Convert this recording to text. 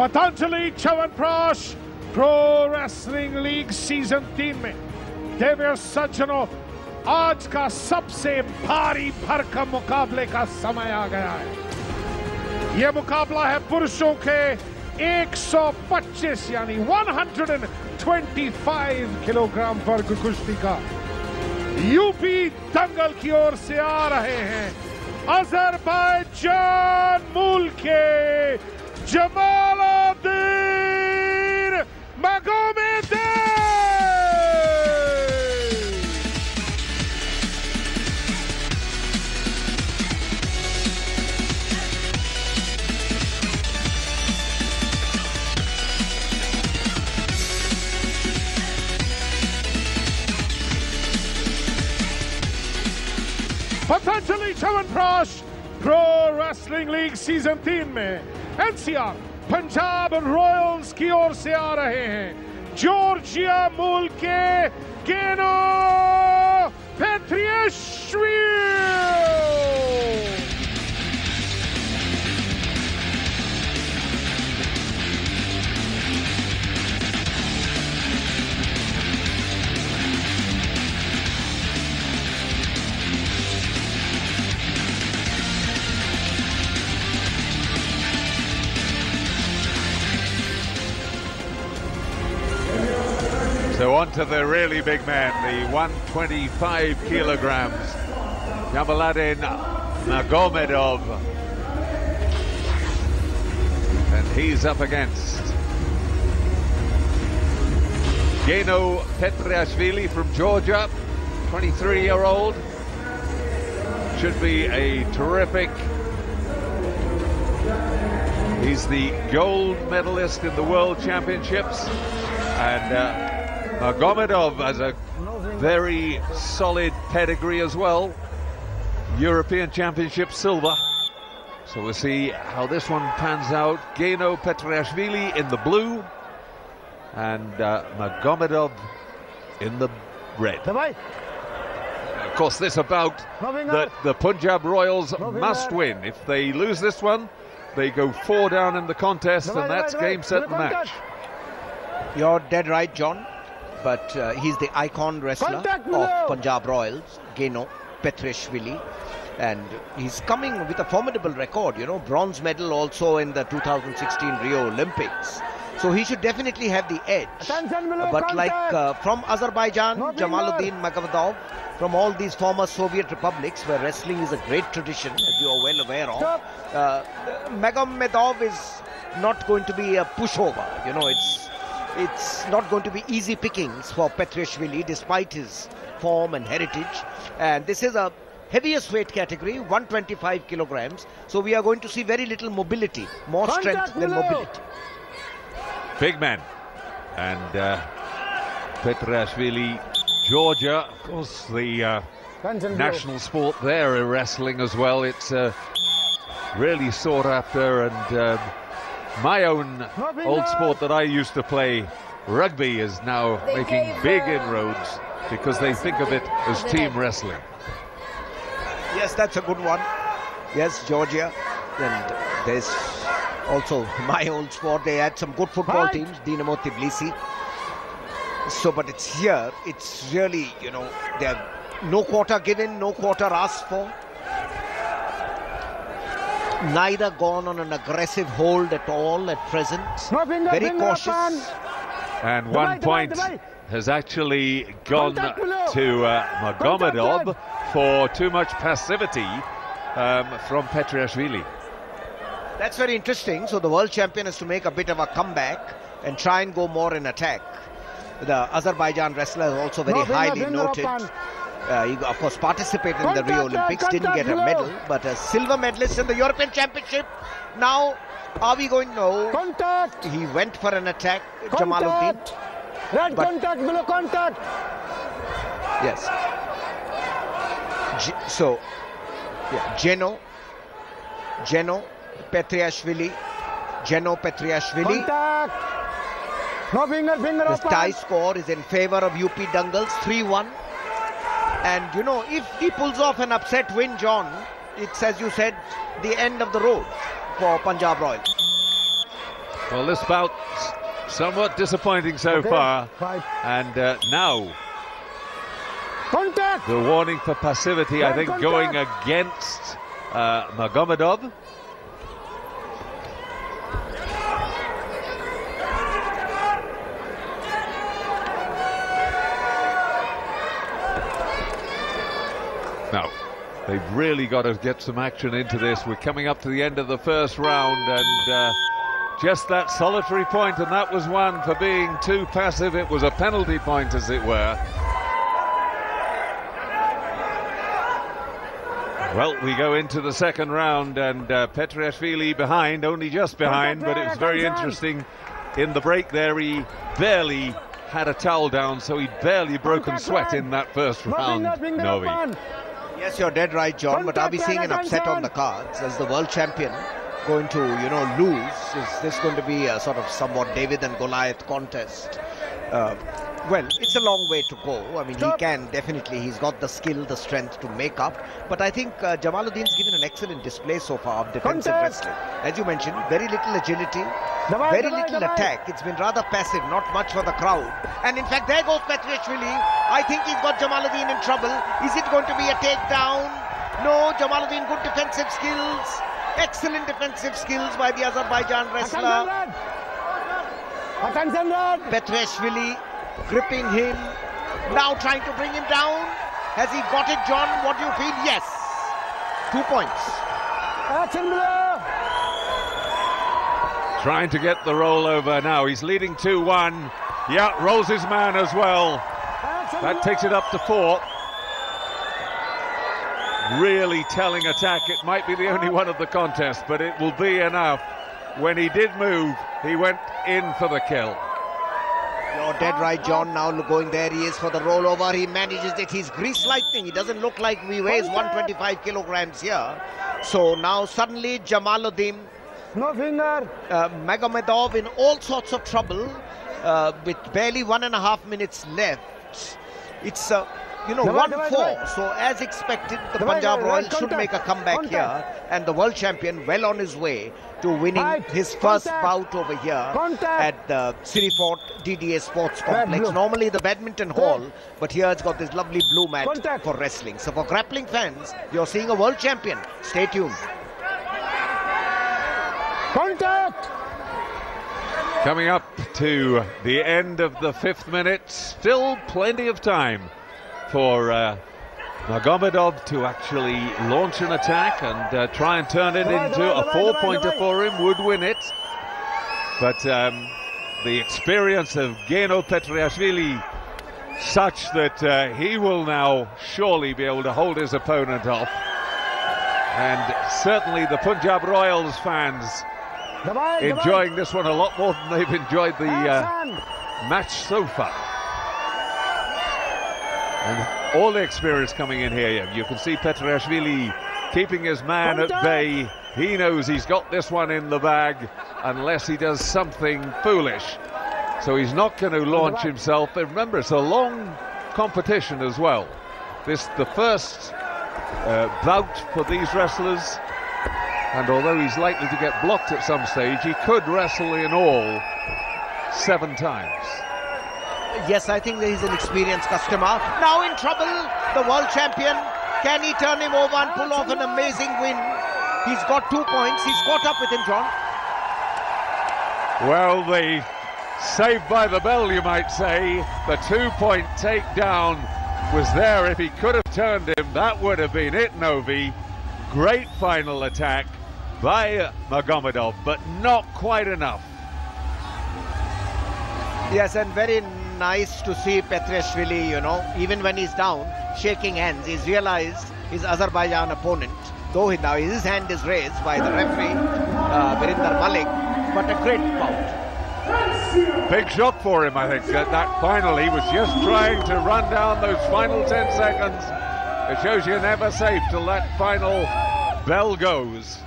Patanjali chyawanprash pro wrestling league season 3 में देवियों सज्जनों, आज का सबसे भारी भरकम मुकाबले का समय आ गया है। यह मुकाबला है पुरुषों के 125 यानी 125 किलोग्राम वर्ग कुश्ती का। यूपी दंगल की ओर से आ रहे हैं अजरबैजान मूल के Jamaluddin magomedov। Patanjali chyawanprash pro wrestling league season 3 में एनसीआर पंजाब रॉयल्स की ओर से आ रहे हैं जॉर्जिया मूल के गेनो पेट्रियाश्विली। So on to the really big man, the 125 kilograms, Jamaladdin Magomedov. And he's up against Geno Petriashvili from Georgia, 23-year-old. Should be a terrific... He's the gold medalist in the World Championships. And Magomedov has a very solid pedigree as well. European Championship silver. So we'll see how this one pans out. Geno Petriashvili in the blue and Magomedov in the red. Of course, this a bout that the Punjab Royals must win. If they lose this one, they go 4 down in the contest, and that's game, set, and match. You're dead right, John. But he's the icon wrestler of Punjab Royals, Geno Petriashvili, and he's coming with a formidable record, you know, bronze medal also in the 2016 Rio Olympics. So he should definitely have the edge. But like from Azerbaijan, Jamaladdin Magomedov, from all these former Soviet republics where wrestling is a great tradition, as you are well aware of, Magomedov is not going to be a pushover, you know, it's not going to be easy pickings for Petriashvili despite his form and heritage. And this is a heaviest weight category, 125 kilograms. So we are going to see very little mobility, more strength than mobility. Big man. And Petriashvili, Georgia, of course, the national sport there in wrestling as well. It's really sought after, and my own old sport that I used to play, rugby, is now making big inroads because they think of it as team wrestling. Yes, that's a good one. Yes, Georgia. And there's also my old sport. They had some good football teams, Dinamo Tbilisi. So, but it's here, it's really, you know, they have no quarter given, no quarter asked for. Neither gone on an aggressive hold at all at present. Very cautious. And 1 point has actually gone to Magomedov for too much passivity from Petriashvili. That's very interesting. So the world champion has to make a bit of a comeback and try and go more in attack. The Azerbaijan wrestler is also very highly noted. He, of course, participated in the Rio Olympics, didn't get a medal, but a silver medalist in the European Championship. Now, are we going? No. Contact. He went for an attack, Jamaladdin. Red contact, below contact. Yes. So, yeah, Geno Petriashvili. Contact. No finger the tie score is in favor of UP Dangals, 3-1. And, you know, if he pulls off an upset win, John, it's, as you said, the end of the road for Punjab Royals. Well, this bout somewhat disappointing so far. And now Contact! the warning for passivity, I think, going against Magomedov. Now, they've really got to get some action into this. We're coming up to the end of the first round, and just that solitary point, and that was one for being too passive. It was a penalty point, as it were. Well, we go into the second round, and Petriashvili behind, only just behind, but it was very interesting. In the break there, he barely had a towel down, so he'd barely broken sweat in that first round, Novi. Yes, you're dead right, John, but are we seeing an upset on the cards? As the world champion going to, lose? Is this going to be a sort of somewhat David and Goliath contest? Well, it's a long way to go. I mean, he can definitely, he's got the skill, the strength to make up. But I think Jamaladdin's given an excellent display so far of defensive wrestling. As you mentioned, very little agility, very little attack. It's been rather passive, not much for the crowd. And in fact, there goes Petriashvili. I think he's got Jamaladdin in trouble. Is it going to be a takedown? No, Jamaladdin, good defensive skills. Excellent defensive skills by the Azerbaijan wrestler. Petriashvili gripping him, now trying to bring him down. Has he got it, John? What do you feel? Yes. 2 points. Trying to get the rollover now. He's leading 2-1. Yeah, rolls his man as well. That takes it up to 4. Really telling attack. It might be the only one of the contest, but it will be enough. When he did move, he went in for the kill. You're dead right, John. Now going there, he is for the rollover. He manages it. He's grease lightning. He doesn't look like he weighs 125 kilograms here. So now suddenly Jamaladdin, Magomedov in all sorts of trouble with barely 1.5 minutes left. It's 1-4. So as expected, the Punjab Royals should make a comeback here, and the world champion well on his way to winning his first bout over here at the Sirifort DDA Sports Complex. Normally the badminton hall, but here it's got this lovely blue mat for wrestling. So for grappling fans, you're seeing a world champion. Stay tuned. Contact! Coming up to the end of the 5th minute, still plenty of time for Magomedov to actually launch an attack and try and turn it into a 4-pointer for him, would win it. But the experience of Geno Petriashvili such that he will now surely be able to hold his opponent off. And certainly the Punjab Royals fans enjoying this one a lot more than they've enjoyed the match so far. And all the experience coming in here. You can see Petriashvili keeping his man at bay. He knows he's got this one in the bag unless he does something foolish. So he's not going to launch himself. And remember, it's a long competition as well. This the first bout for these wrestlers. And although he's likely to get blocked at some stage, he could wrestle in all 7 times. Yes, I think that he's an experienced customer. Now in trouble, the world champion. Can he turn him over and pull off an amazing win? He's got 2 points. He's caught up with him, John. Well, the saved by the bell, you might say. The 2-point takedown was there. If he could have turned him, that would have been it, Novi. Great final attack by Magomedov, but not quite enough. Yes, and very nice to see Petriashvili, even when he's down, shaking hands. He's realized his Azerbaijan opponent, though now his hand is raised by the referee, Birinder Malik, but a great bout. Big shock for him, I think, that final. He was just trying to run down those final 10 seconds. It shows you're never safe till that final bell goes.